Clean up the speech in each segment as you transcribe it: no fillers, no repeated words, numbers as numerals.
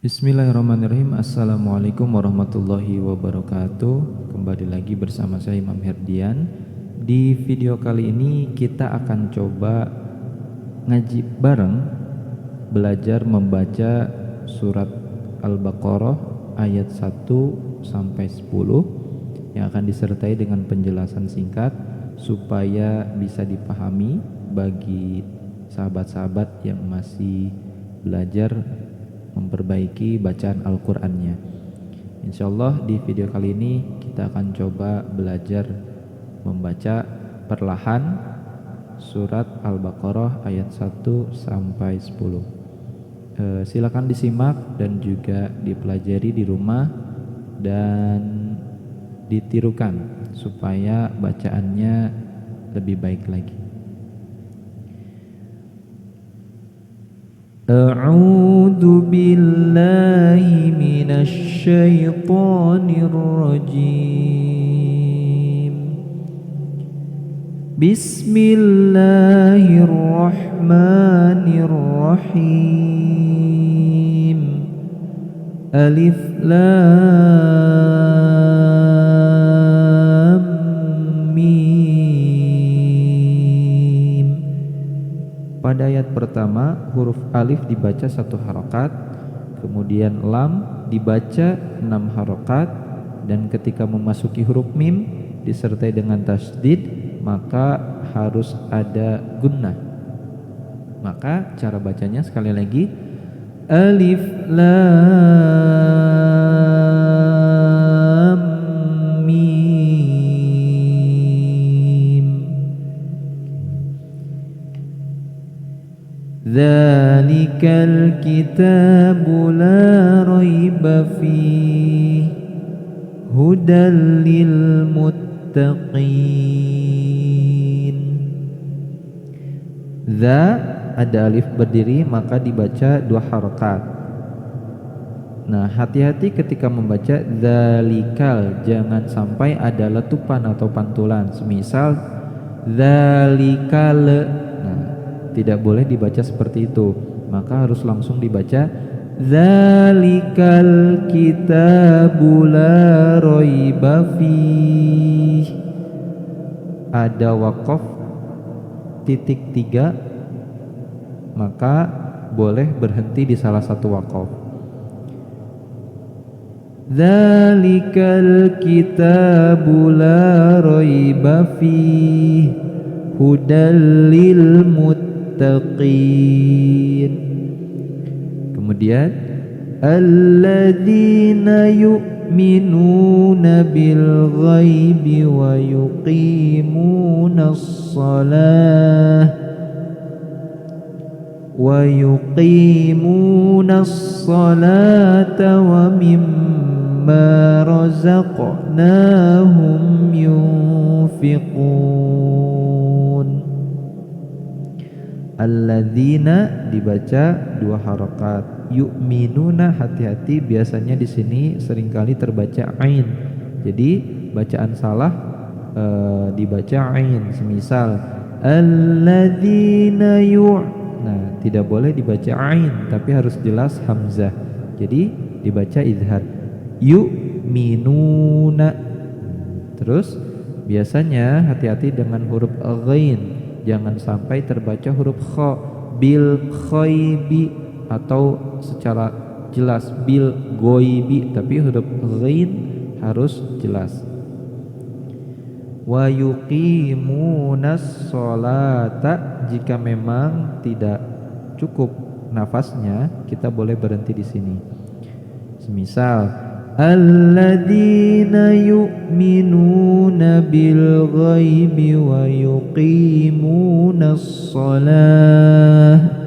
Bismillahirrahmanirrahim. Assalamualaikum warahmatullahi wabarakatuh. Kembali lagi bersama saya Imam Herdian. Di video kali ini kita akan coba ngaji bareng, belajar membaca surat Al-Baqarah ayat 1 sampai 10 yang akan disertai dengan penjelasan singkat supaya bisa dipahami bagi sahabat-sahabat yang masih belajar memperbaiki bacaan Al-Qur'annya. Insyaallah di video kali ini kita akan coba belajar membaca perlahan surat Al-Baqarah ayat 1 sampai 10. Silakan disimak dan juga dipelajari di rumah dan ditirukan supaya bacaannya lebih baik lagi. A'udzu billahi minasy syaithanir rajim. Bismillahirrahmanirrahim. Alif Lam Mim. Pada ayat pertama huruf alif dibaca 1 harokat, kemudian lam dibaca 6 harokat, dan ketika memasuki huruf mim disertai dengan tasdid maka harus ada gunnah. Maka cara bacanya sekali lagi, Alif Lam Mim. Dzalikal kitabu la raiba fihi hudal lil muttaqin. Dza ada alif berdiri maka dibaca 2 harokat. Nah, hati-hati ketika membaca dzalikal, jangan sampai ada letupan atau pantulan. Semisal dzalikal, nah tidak boleh dibaca seperti itu, maka harus langsung dibaca dzalikal kitabu la raiba fihi. Ada waqaf titik 3, maka boleh berhenti di salah satu waqaf. Dzalikal kitabu la raiba fihi hudal lil muttaqin. Kemudian alladzina yu'minuna bil ghaibi wa yuqimunas shalah wa mimma razaqnahum yunfiqun. Alladzina dibaca 2 harokat. Yu'minuna, hati-hati, biasanya di sini seringkali terbaca ain. Jadi bacaan salah dibaca ain. Semisal alladzina nah, tidak boleh dibaca ain tapi harus jelas hamzah. Jadi dibaca izhar. Yu'minuna. Terus biasanya hati-hati dengan huruf ghain. Jangan sampai terbaca huruf kha, bil khaibi, atau secara jelas bil goibi, tapi huruf ghain harus jelas. Wa yuqimunas sholata, jika memang tidak cukup nafasnya kita boleh berhenti di sini. Semisal alladzina yu'minuna bil ghaibi wa yuqimunas shalah.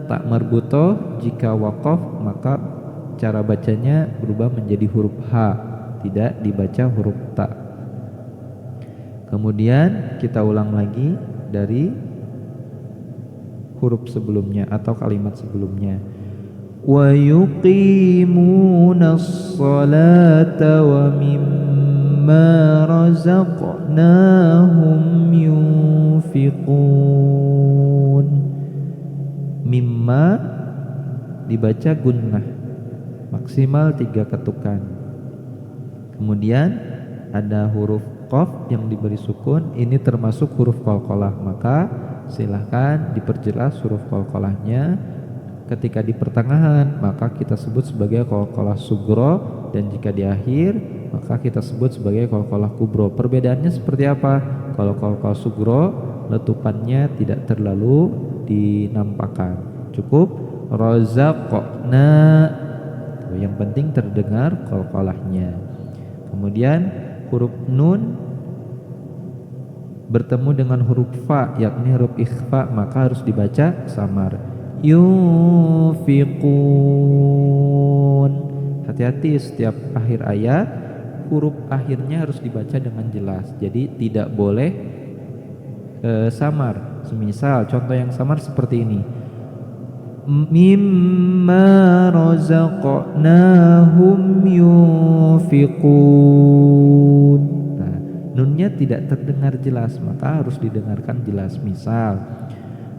Tak marbutoh, jika waqaf maka cara bacanya berubah menjadi huruf H, tidak dibaca huruf ta. Kemudian kita ulang lagi dari huruf sebelumnya atau kalimat sebelumnya. Wa yuqimunas sholata wa mimma razaqnahum yunfiqun. Mimma dibaca gunnah. maksimal 3 ketukan. Kemudian ada huruf qaf yang diberi sukun, ini termasuk huruf qalqalah, maka silahkan diperjelas huruf qalqalahnya. Ketika di pertengahan maka kita sebut sebagai qalqalah sugro, dan jika di akhir maka kita sebut sebagai qalqalah kubro. Perbedaannya seperti apa? Kalau qalqalah sugro letupannya tidak terlalu dinampakkan, cukup razaqna, yang penting terdengar qalqalahnya. Kemudian huruf nun bertemu dengan huruf fa, yakni huruf ikhfa, maka harus dibaca samar. Yunfiqun. Hati-hati, setiap akhir ayat huruf akhirnya harus dibaca dengan jelas, jadi tidak boleh samar. Semisal contoh yang samar seperti ini, mimma razaqnahum yunfiqun. Nah, nunnya tidak terdengar jelas, maka harus didengarkan jelas. Misal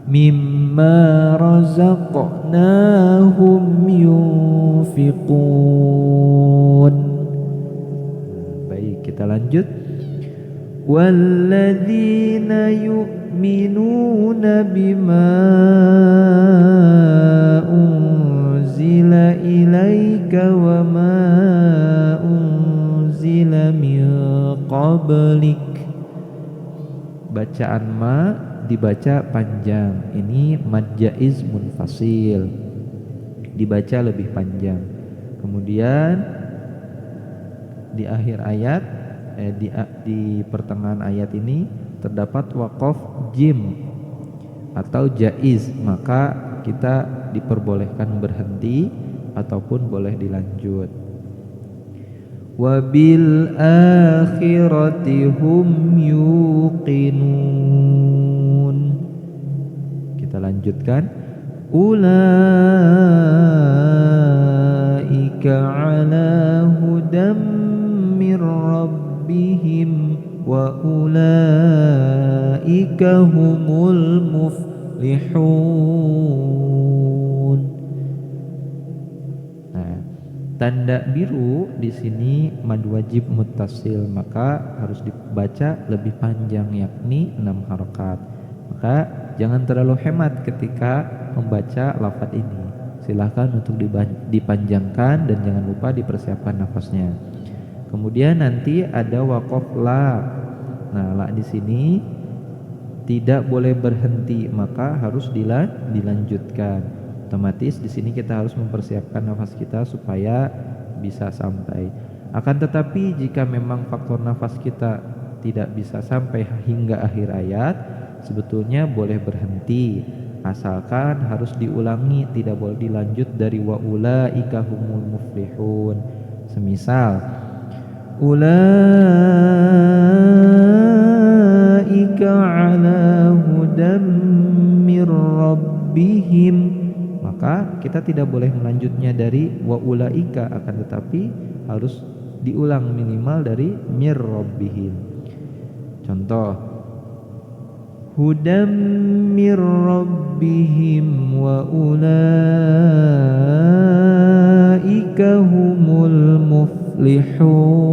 mimma razaqnahum yunfiqun. Baik, kita lanjut. Walladzina yu'minuna bima unzila ilaika wa ma unzila min qablik. Bacaan ma dibaca panjang, ini mad jaiz munfasil, dibaca lebih panjang. Kemudian di akhir ayat, di pertengahan ayat ini terdapat waqaf jim atau jaiz, maka kita diperbolehkan berhenti ataupun boleh dilanjut. Wabil akhirati hum yuqinun. Kita lanjutkan. Ulaika ala hudam mir rabbihim wa ulaika humul muflihun. Nah, tanda biru di sini mad wajib muttasil, maka harus dibaca lebih panjang, yakni 6 harokat. Maka jangan terlalu hemat ketika membaca lafaz ini. Silahkan untuk dipanjangkan dan jangan lupa dipersiapkan nafasnya. Kemudian nanti ada waqaf la. Nah, la di sini tidak boleh berhenti, maka harus dilanjutkan. Otomatis di sini kita harus mempersiapkan nafas kita supaya bisa sampai. Akan tetapi jika memang faktor nafas kita tidak bisa sampai hingga akhir ayat, sebetulnya boleh berhenti, asalkan harus diulangi, tidak boleh dilanjut dari wa ulaika humul muflihun. Semisal ulaika ala hudam mir rabbihim, maka kita tidak boleh melanjutnya dari wa ulaika, akan tetapi harus diulang minimal dari mir rabbihim. Contoh, hudam mir rabbihim wa ulaika humul muflihun.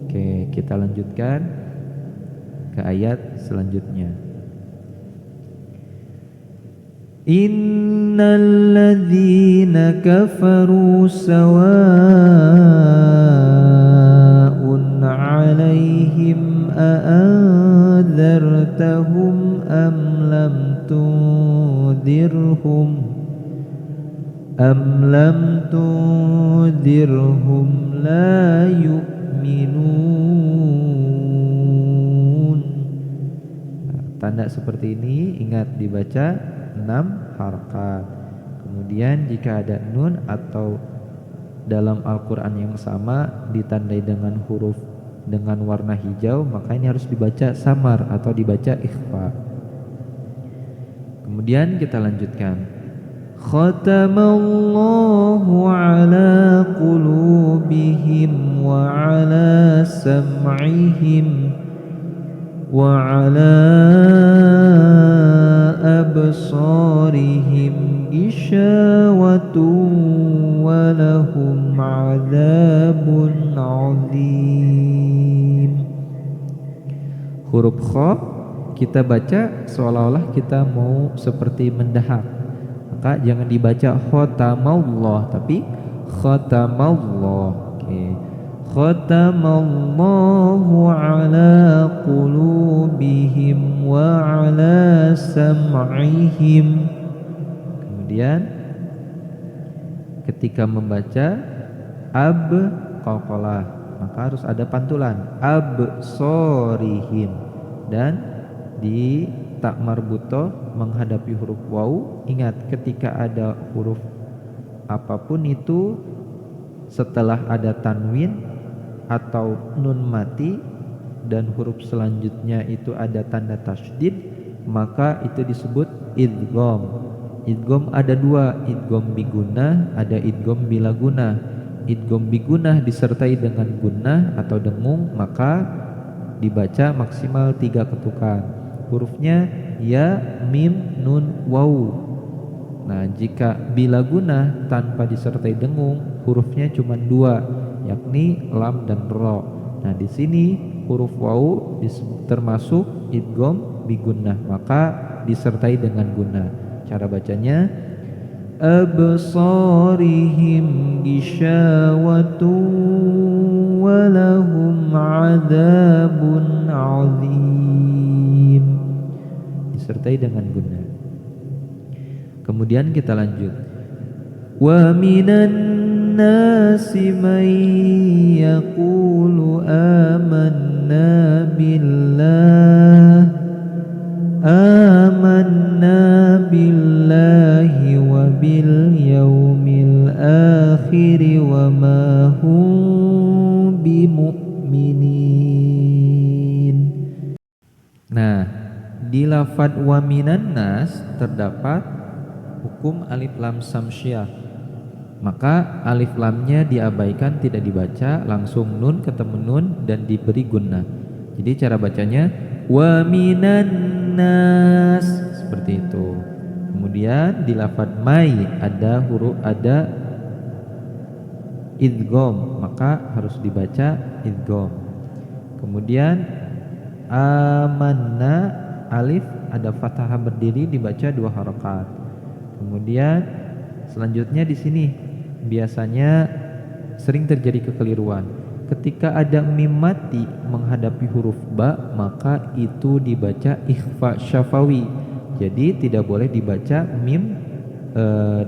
Oke, kita lanjutkan ke ayat selanjutnya. Innal ladzina kafaru sawa'un 'alaihim a'anzartahum am lam tundirhum la yu'minun. Tanda seperti ini ingat dibaca 6 harakat. Kemudian jika ada nun atau dalam Al-Quran yang sama ditandai dengan huruf dengan warna hijau, maka ini harus dibaca samar atau dibaca ikhfa. Kemudian kita lanjutkan. Khatamallahu ala qulubihim wa ala sam'ihim wa ala absarihim ghishawatun wa lahum 'adzabun 'adzim. Huruf kha kita baca seolah-olah kita mau seperti mendahak. Maka jangan dibaca khatamallah tapi khatamallah. Oke. Khatamallahu ala qulubihim wa ala sam'ihim. Kemudian ketika membaca qalqalah, maka harus ada pantulan absorihim, dan di tak marbutoh menghadapi huruf waw. Ingat, ketika ada huruf apapun itu setelah ada tanwin atau nun mati dan huruf selanjutnya itu ada tanda tasydid, maka itu disebut idgham. Idgham ada dua, idgham bigunah, ada idgham bila gunah. Idgham bigunah disertai dengan gunnah atau dengung, maka dibaca maksimal 3 ketukan. Hurufnya ya, mim, nun, waw. Nah, jika bila gunah tanpa disertai dengung, hurufnya cuma 2, yakni lam dan ro. Nah, di sini huruf waw termasuk idgham bigunnah, maka disertai dengan gunnah. Cara bacanya absarihim ghishawatun wa lahum 'adzabun 'adzim, disertai dengan gunnah. Kemudian kita lanjut. Wa minan nasi man yaqulu amanna billahi wa bil yaumil akhir wa ma hum bimu'minin. Nah, di lafadz wa minan nas terdapat hukum alif lam samsyah. Maka alif lamnya diabaikan, tidak dibaca, langsung nun ketemu nun dan diberi gunnah. Jadi cara bacanya wa minan nas, seperti itu. Kemudian di lafadz mai ada huruf idgham, maka harus dibaca idgham. Kemudian amanna, alif ada fathah berdiri, dibaca 2 harokat. Kemudian selanjutnya di sini biasanya sering terjadi kekeliruan. Ketika ada mim mati menghadapi huruf ba, maka itu dibaca ikhfa syafawi. Jadi tidak boleh dibaca mim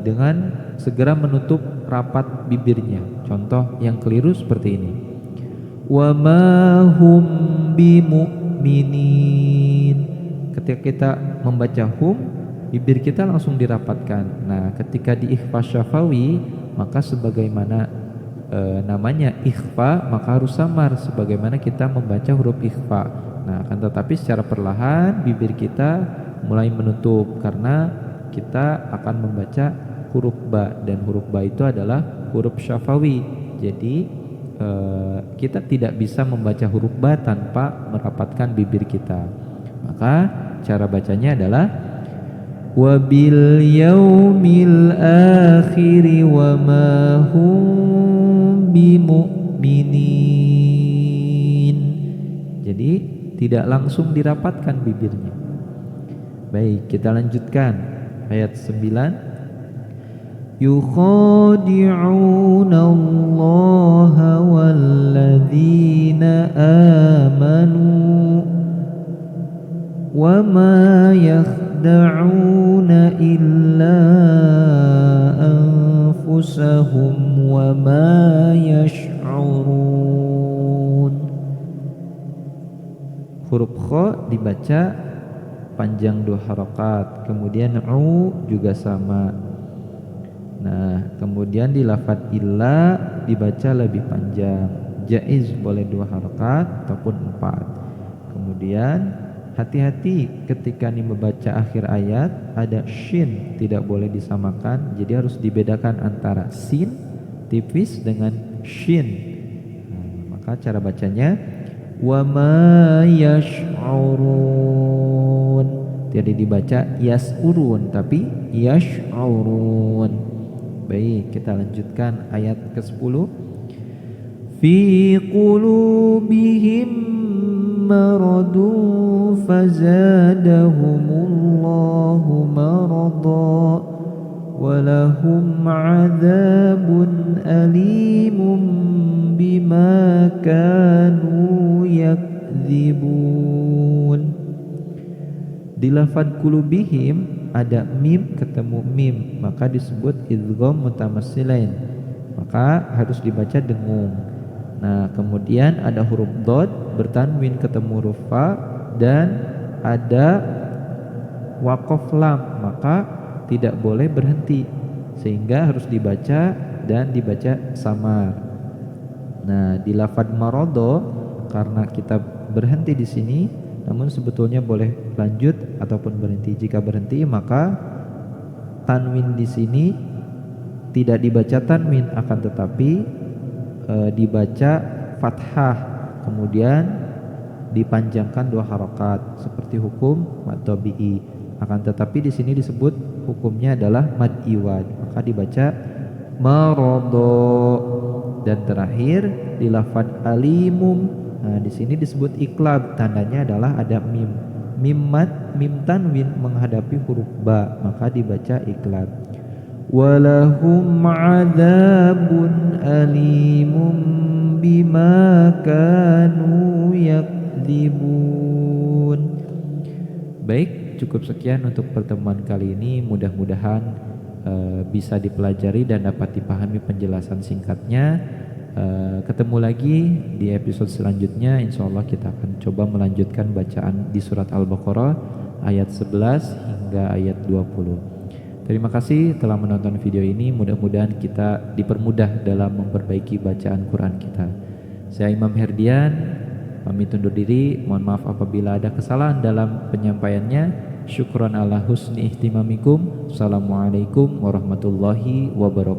dengan segera menutup rapat bibirnya. Contoh yang keliru seperti ini. Wa ma hum bimu'minin. Ketika kita membaca hum, bibir kita langsung dirapatkan. Nah, ketika di ikhfa syafawi, maka sebagaimana namanya ikhfa, maka harus samar sebagaimana kita membaca huruf ikhfa. Nah, akan tetapi secara perlahan bibir kita mulai menutup karena kita akan membaca huruf ba, dan huruf ba itu adalah huruf syafawi. Jadi kita tidak bisa membaca huruf ba tanpa merapatkan bibir kita. Maka cara bacanya adalah wa bil yaumil akhir wa ma hum bimu'minin. Jadi tidak langsung dirapatkan bibirnya. Baik, kita lanjutkan ayat 9. Yukhadi'una Allah walladzina amanu wa ma yakhda'una illa anfusahum wa ma yash'urun. Huruf kha dibaca panjang 2 harokat, kemudian u juga sama. Nah, kemudian di lafadz illa dibaca lebih panjang, jaiz boleh 2 harokat ataupun 4. Kemudian hati-hati ketika nih membaca akhir ayat ada shin, tidak boleh disamakan, jadi harus dibedakan antara sin tipis dengan shin. Nah, maka cara bacanya wa ma yash'urun. Tidak dibaca yas'urun tapi yash'urun. Baik, kita lanjutkan ayat ke-10. Fi qulubihim maradun fazadahumullahu marada walahum adzabun alimun bima kanu yakdzibun. Di lafadz qulubihim ada mim ketemu mim, maka disebut idgham mutamassilain, maka harus dibaca dengung. Nah, kemudian ada huruf dod bertanwin ketemu huruf fa dan ada waqaf lam, maka tidak boleh berhenti, sehingga harus dibaca dan dibaca samar. Nah, di lafadz marodo karena kita berhenti di sini, namun sebetulnya boleh lanjut ataupun berhenti. Jika berhenti maka tanwin di sini tidak dibaca tanwin, akan tetapi dibaca fathah, kemudian dipanjangkan 2 harokat seperti hukum mad tabi'i. Akan tetapi di sini disebut hukumnya adalah mad iwad, maka dibaca marodo. Dan terakhir di lafadz alimum, nah di sini disebut iklab, tandanya adalah ada mim. Mim mad, mim tanwin menghadapi huruf ba, maka dibaca iklab. Walahum adzabun alimun bima kanu yakdzibun. Baik, cukup sekian untuk pertemuan kali ini. Mudah-mudahan bisa dipelajari dan dapat dipahami penjelasan singkatnya. Ketemu lagi di episode selanjutnya. Insya Allah kita akan coba melanjutkan bacaan di surat Al-Baqarah ayat 11 hingga ayat 20. Terima kasih telah menonton video ini. Mudah-mudahan kita dipermudah dalam memperbaiki bacaan Quran kita. Saya Imam Herdian, pamit undur diri. Mohon maaf apabila ada kesalahan dalam penyampaiannya. Syukran ala husni ihtimamikum. Assalamualaikum warahmatullahi wabarakatuh.